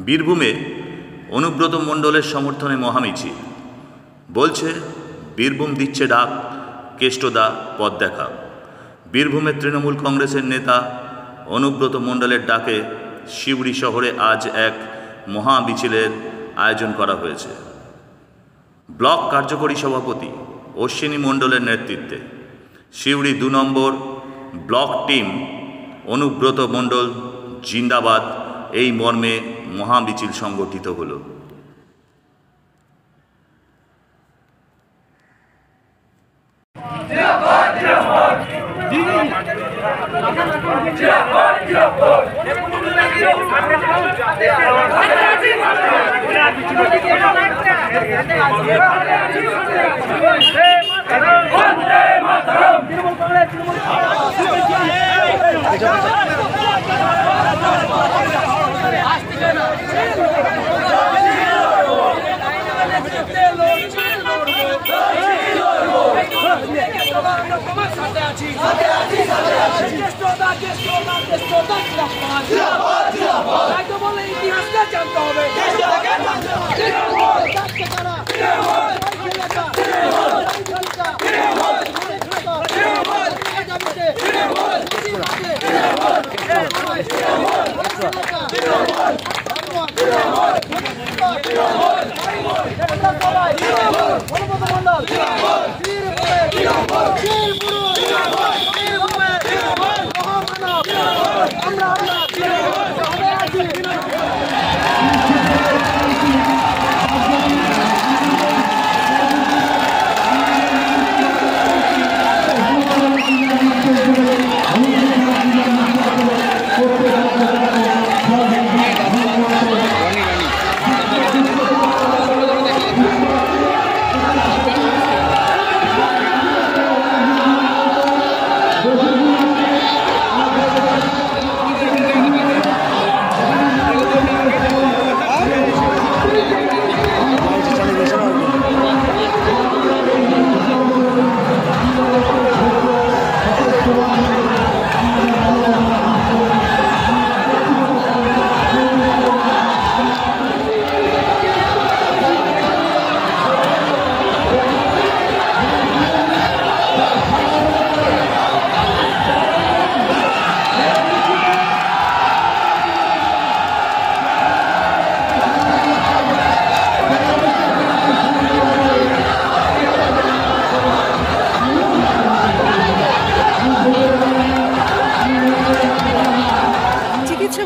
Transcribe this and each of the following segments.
বীরভূমে অনুব্রত মণ্ডলের সমর্থনে মহামিছিল। বলছে বীরভূম দিচ্ছে ডাক, কেষ্টদা পথ দেখা। বীরভূমের তৃণমূল কংগ্রেসের নেতা অনুব্রত মণ্ডলের ডাকে সিউড়ি শহরে আজ এক মহামিছিলের আয়োজন করা হয়েছে। ব্লক কার্যকরী সভাপতি অশ্বিনী মণ্ডলের নেতৃত্বে সিউড়ি ২ নম্বর ব্লক টিম অনুব্রত মণ্ডল জিন্দাবাদ এই মর্মে মহামিছিল সংগঠিত হলো। ইতিহাসটা জানতে হবে।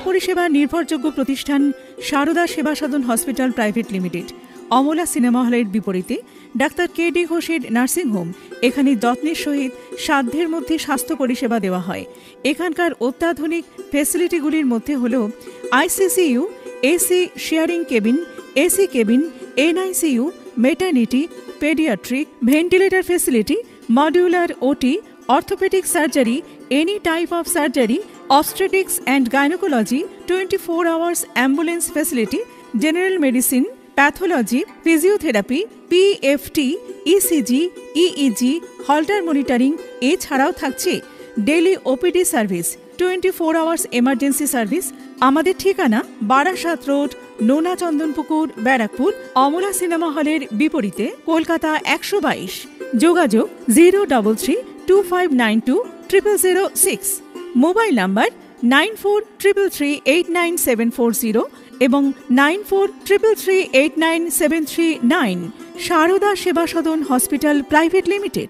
পরিষেবা নির্ভরযোগ্য প্রতিষ্ঠান Sarada Seva Sadhan hospital private limited Amala cinema হলের বিপরীতে ডাক্তার কে.ডি. ঘোষের নার্সিংহোম। এখানে যত্নের সহিত সাধ্যের মধ্যে স্বাস্থ্য পরিষেবা দেওয়া হয়। এখানকার অত্যাধুনিক ফেসিলিটিগুলির মধ্যে হল ICCU, AC sharing cabin, AC cabin, NICU, maternity, paediatric, ventilator facility, modular OT, orthopaedic surgery, any type of surgery, obstetrics and gynecology, 24 hours ambulance facility, general medicine, pathology, physiotherapy, PFT, ECG, EEG, Holter monitoring এছাড়াও থাকছে daily OPD service, 24 hours emergency service. আমাদের ঠিকানা Barasat road, নোনা Chandanpukur, Barrackpore, Amala cinema হলের বিপরীতে, কলকাতা 122। যোগাযোগ 03325920006। Mobile number 9433389740 এবং 9433389739। সারদা সেবা সদন হসপিটাল প্রাইভেট লিমিটেড।